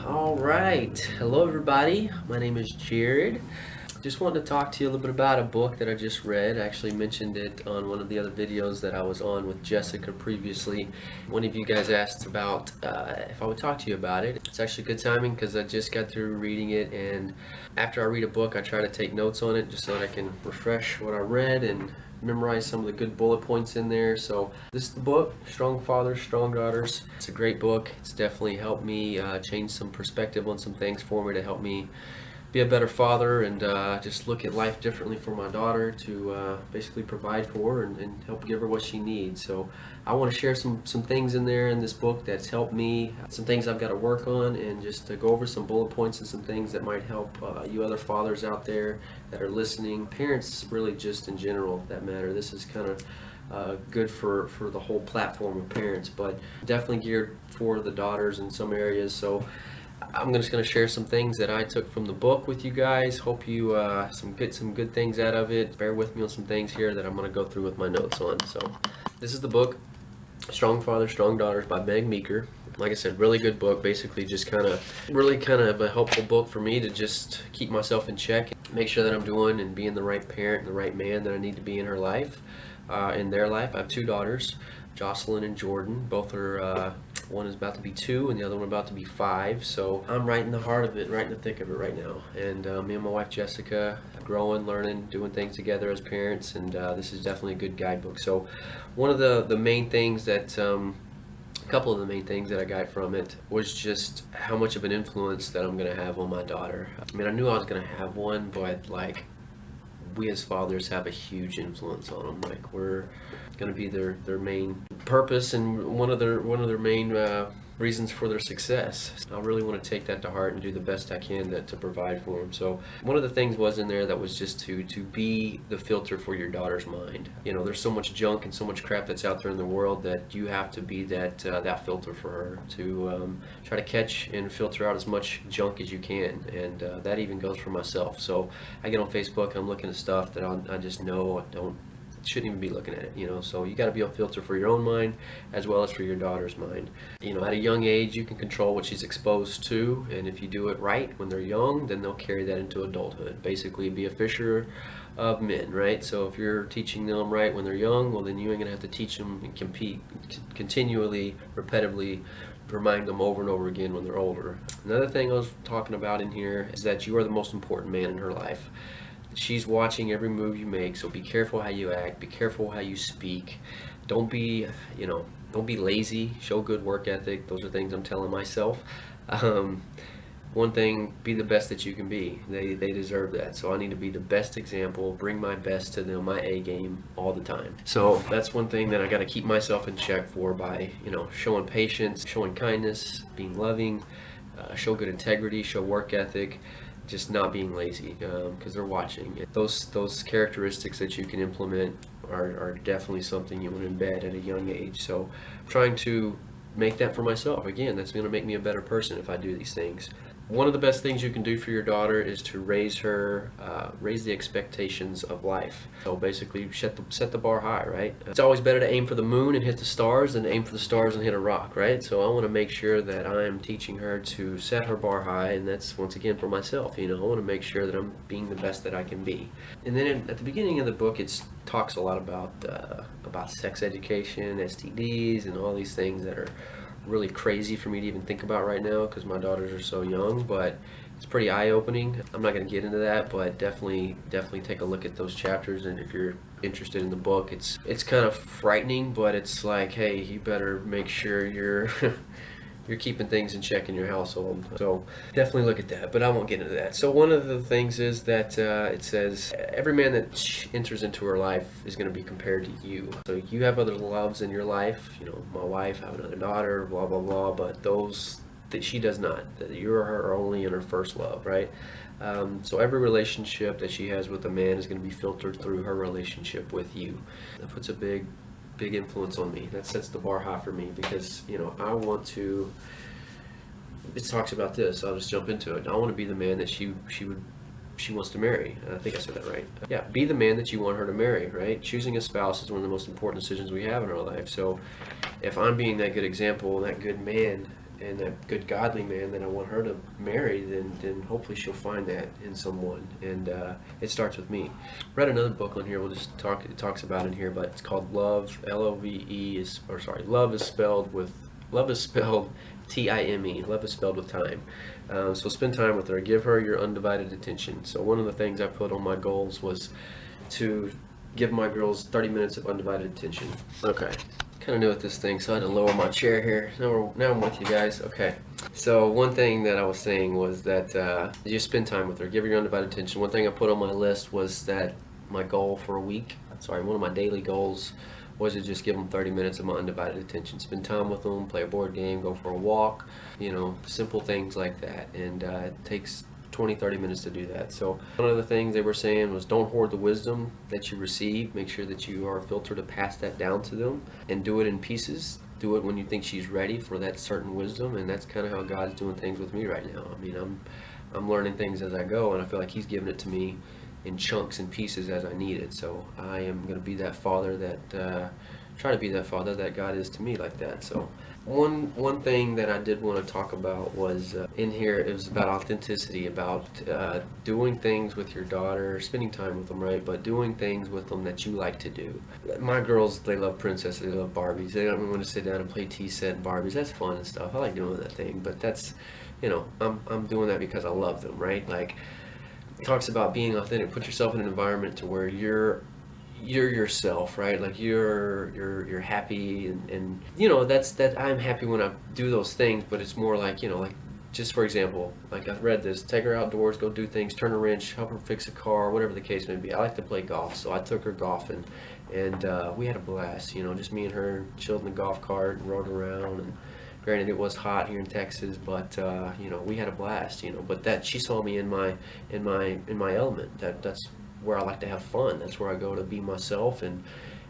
All right. Hello, everybody. My name is Jerod. Just wanted to talk to you a little bit about a book that I just read. I actually mentioned it on one of the other videos that I was on with Jessica previously. One of you guys asked about if I would talk to you about it. It's actually good timing because I just got through reading it, and after I read a book, I try to take notes on it just so that I can refresh what I read and memorize some of the good bullet points in there. So this is the book, Strong Fathers, Strong Daughters. It's a great book. It's definitely helped me change some perspective on some things for me to help me be a better father and just look at life differently for my daughter, to basically provide for her and help give her what she needs. So I want to share some things in there in this book that's helped me, some things I've got to work on, and just to go over some bullet points and some things that might help you other fathers out there that are listening, parents really just in general that matter. This is kind of good for the whole platform of parents, but definitely geared for the daughters in some areas. So I'm just going to share some things that I took from the book with you guys. Hope you get some good things out of it. Bear with me on some things here that I'm going to go through with my notes on. So this is the book, Strong Fathers, Strong Daughters by Meg Meeker. Like I said, really good book. Basically just really kind of a helpful book for me to just keep myself in check, make sure that I'm doing and being the right parent, the right man that I need to be in her life, in their life. I have two daughters, Jocelyn and Jordan. Both are one is about to be 2 and the other one about to be 5. So I'm right in the heart of it, right in the thick of it right now. And me and my wife Jessica, growing, learning, doing things together as parents, and this is definitely a good guidebook. So one of the main things that a couple of the main things that I got from it was just how much of an influence that I'm going to have on my daughter. I mean, I knew I was going to have one, but like, we as fathers have a huge influence on them. Like, we're going to be their main purpose and one of their main reasons for their success. I really want to take that to heart and do the best I can to provide for them. So one of the things was in there that was just to be the filter for your daughter's mind. You know, there's so much junk and so much crap that's out there in the world that you have to be that filter for her, to try to catch and filter out as much junk as you can. And that even goes for myself. So I get on Facebook, I'm looking at stuff that I just know I shouldn't even be looking at it, you know. So you got to be a filter for your own mind as well as for your daughter's mind. You know, at a young age you can control what she's exposed to, and if you do it right when they're young, then they'll carry that into adulthood. Basically, be a fisher of men, right? So if you're teaching them right when they're young, well, then you ain't gonna have to teach them and continually, repetitively remind them over and over again when they're older. Another thing I was talking about in here is that you are the most important man in her life. She's watching every move you make, so be careful how you act, be careful how you speak. Don't be lazy, show good work ethic. Those are things I'm telling myself. One thing, be the best that you can be. They deserve that. So I need to be the best example, bring my best to them, my A game all the time. So that's one thing that I got to keep myself in check for by, showing patience, showing kindness, being loving, show good integrity, show work ethic, just not being lazy, because they're watching. Those characteristics that you can implement are definitely something you want to embed at a young age. So I'm trying to make that for myself. Again, that's going to make me a better person if I do these things. One of the best things you can do for your daughter is to raise the expectations of life. So basically set the bar high, right? It's always better to aim for the moon and hit the stars than to aim for the stars and hit a rock, right? So I want to make sure that I'm teaching her to set her bar high, and that's once again for myself. I want to make sure that I'm being the best that I can be. And then at the beginning of the book, it talks a lot about sex education, STDs, and all these things that are really crazy for me to even think about right now because my daughters are so young, but it's pretty eye-opening. I'm not going to get into that, but definitely take a look at those chapters. And if you're interested in the book, it's kind of frightening, but it's like, hey, you better make sure you're you're keeping things in check in your household. So definitely look at that, but I won't get into that. So one of the things is that it says every man that enters into her life is going to be compared to you. So you have other loves in your life. My wife, I have another daughter, blah blah blah, but those that she does not. You're her only and her first love, right? So every relationship that she has with a man is going to be filtered through her relationship with you. That puts a big influence on me. That sets the bar high for me because I want to. It talks about this. I'll just jump into it. I want to be the man that she wants to marry. I think I said that right. Yeah, be the man that you want her to marry, right? Choosing a spouse is one of the most important decisions we have in our life. So if I'm being that good example, that good man, and that good godly man that I want her to marry, then hopefully she'll find that in someone. And it starts with me. Read another book on here. We'll just talk. It talks about it in here, but it's called Love. Love is, or sorry, Love is spelled Time. Love is spelled with time. So spend time with her. Give her your undivided attention. So one of the things I put on my goals was to give my girls 30 minutes of undivided attention. Okay. Kind of new at this thing, so I had to lower my chair here. Now I'm with you guys. Okay. So one thing that I was saying was that you spend time with her. Give her your undivided attention. One thing I put on my list was that my goal for a week, one of my daily goals was to just give them 30 minutes of my undivided attention. Spend time with them, play a board game, go for a walk, simple things like that. And it takes 20-30 minutes to do that. So one of the things they were saying was, don't hoard the wisdom that you receive. Make sure that you are a filter to pass that down to them, and do it in pieces. Do it when you think she's ready for that certain wisdom. And that's kind of how God's doing things with me right now. I mean, I'm learning things as I go, and I feel like He's giving it to me in chunks and pieces as I need it. So I am going to be that father that try to be that father that God is to me, like that. So one thing that I did want to talk about was in here, it was about authenticity, about doing things with your daughter, spending time with them, right? But doing things with them that you like to do. My girls, they love princesses, they love Barbies. They don't want to sit down and play tea set and Barbies. That's fun and stuff. I like doing that thing, but that's, I'm doing that because I love them, right? Like, it talks about being authentic. Put yourself in an environment to where you're yourself, right? Like you're happy, and that's I'm happy when I do those things. But it's more like, like, just for example, like I've read this: take her outdoors, go do things, turn a wrench, help her fix a car, whatever the case may be. I like to play golf, so I took her golfing, and we had a blast. Just me and her chilled in the golf cart and rode around. And granted, it was hot here in Texas, but we had a blast. But that she saw me in my element. That's where I like to have fun. That's where I go to be myself, and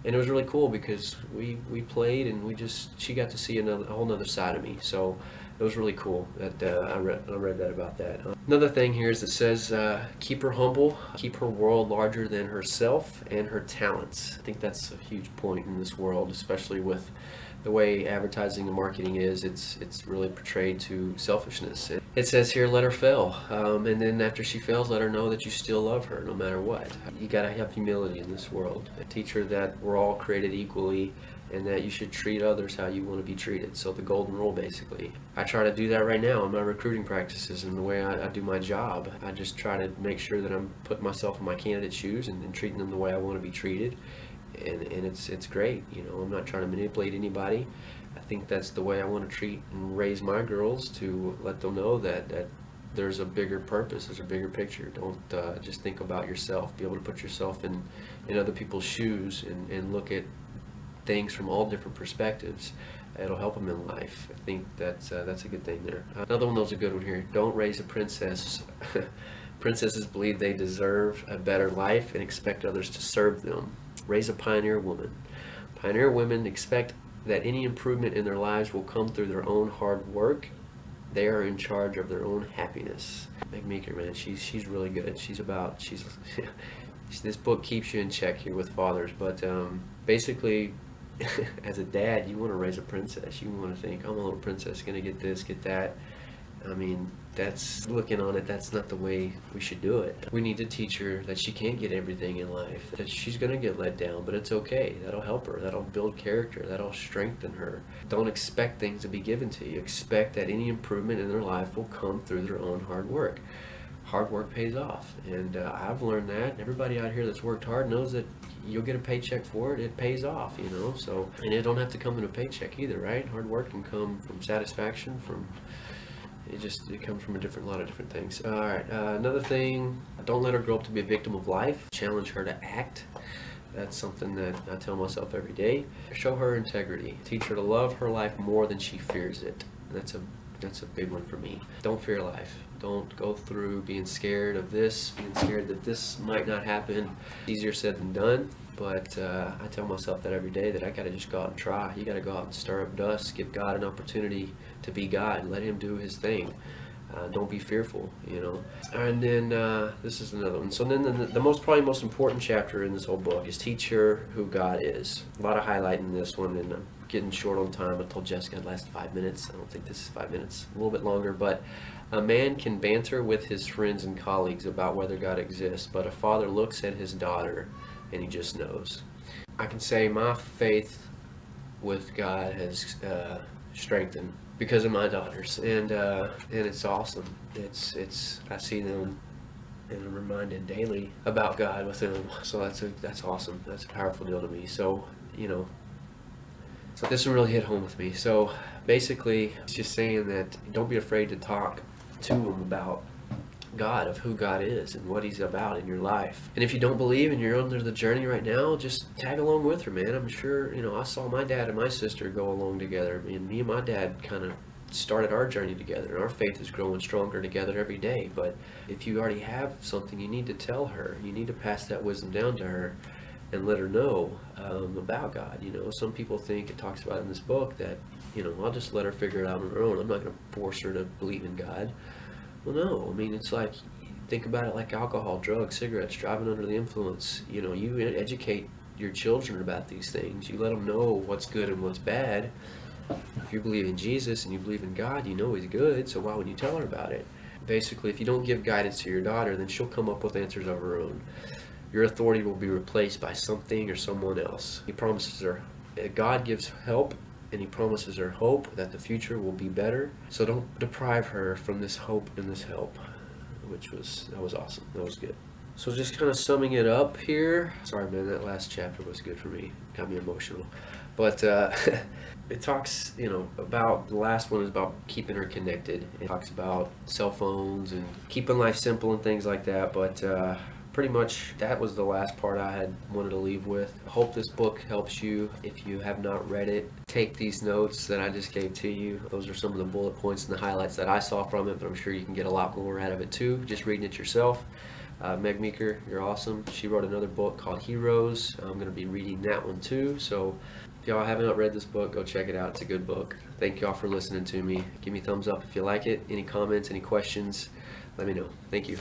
it was really cool because we played, and she got to see a whole nother side of me. So it was really cool that I read that about that. Another thing here is it says keep her humble, keep her world larger than herself and her talents. I think that's a huge point in this world, especially with the way advertising and marketing is. It's really portrayed to selfishness. It says here, let her fail, and then after she fails, let her know that you still love her no matter what. You gotta have humility in this world. Teach her that we're all created equally, and that you should treat others how you want to be treated. So the golden rule, basically. I try to do that right now in my recruiting practices and the way I do my job. I just try to make sure that I'm putting myself in my candidate's shoes and treating them the way I want to be treated. And it's great. I'm not trying to manipulate anybody. I think that's the way I want to treat and raise my girls, to let them know that there's a bigger purpose, there's a bigger picture. Don't just think about yourself. Be able to put yourself in other people's shoes and look at things from all different perspectives. It'll help them in life. I think that's a good thing there. Another one that was a good one here. Don't raise a princess. Princesses believe they deserve a better life and expect others to serve them. Raise a pioneer woman. Pioneer women expect that any improvement in their lives will come through their own hard work. They are in charge of their own happiness. Meg Meeker, man, she's really good. This book keeps you in check here with fathers, but basically, as a dad, you want to raise a princess. You want to think, I'm a little princess, gonna get this, get that. I mean, looking on it, that's not the way we should do it. We need to teach her that she can't get everything in life, that she's going to get let down, but it's okay. That'll help her. That'll build character. That'll strengthen her. Don't expect things to be given to you. Expect that any improvement in their life will come through their own hard work. Hard work pays off, and I've learned that. Everybody out here that's worked hard knows that you'll get a paycheck for it. It pays off, So, and it don't have to come in a paycheck either, right? Hard work can come from satisfaction, it comes from a lot of different things. All right, another thing, don't let her grow up to be a victim of life. Challenge her to act. That's something that I tell myself every day. Show her integrity. Teach her to love her life more than she fears it. That's a big one for me. Don't fear life. Don't go through being scared of this, being scared that this might not happen. Easier said than done, but I tell myself that every day, that I gotta just go out and try. You gotta go out and stir up dust, give God an opportunity to be God, let Him do His thing. Don't be fearful, And then this is another one. So then probably most important chapter in this whole book is teach her who God is. A lot of highlighting this one, and getting short on time. I told Jessica I'd last 5 minutes. I don't think this is 5 minutes, a little bit longer. But a man can banter with his friends and colleagues about whether God exists, but a father looks at his daughter and he just knows. I can say my faith with God has strengthened because of my daughters, and it's awesome. It's I see them and I'm reminded daily about God with them. So that's awesome. That's a powerful deal to me. So so this one really hit home with me. So basically, it's just saying that don't be afraid to talk to them about God, of who God is and what He's about in your life. And if you don't believe and you're under the journey right now, just tag along with her, man. I'm sure, I saw my dad and my sister go along together. Me and my dad kind of started our journey together, and our faith is growing stronger together every day. But if you already have something, you need to tell her. You need to pass that wisdom down to her and let her know about God. Some people think, it talks about in this book, that I'll just let her figure it out on her own. I'm not going to force her to believe in God. Well, no. It's like, think about it like alcohol, drugs, cigarettes, driving under the influence. You educate your children about these things. You let them know what's good and what's bad. If you believe in Jesus and you believe in God, you know He's good, so why would you tell her about it? Basically, if you don't give guidance to your daughter, then she'll come up with answers of her own. Your authority will be replaced by something or someone else. He promises her, God gives help, and He promises her hope that the future will be better. So don't deprive her from this hope and this help, that was awesome. That was good. So just kind of summing it up here. Sorry, man, that last chapter was good for me. Got me emotional. But it talks, about, the last one is about keeping her connected. It talks about cell phones and keeping life simple and things like that. But pretty much that was the last part I had wanted to leave with. I hope this book helps you. If you have not read it, take these notes that I just gave to you. Those are some of the bullet points and the highlights that I saw from it, but I'm sure you can get a lot more out of it too, just reading it yourself. Meg Meeker, you're awesome. She wrote another book called Heroes. I'm going to be reading that one too. So if y'all haven't read this book, go check it out. It's a good book. Thank y'all for listening to me. Give me a thumbs up if you like it. Any comments, any questions, let me know. Thank you.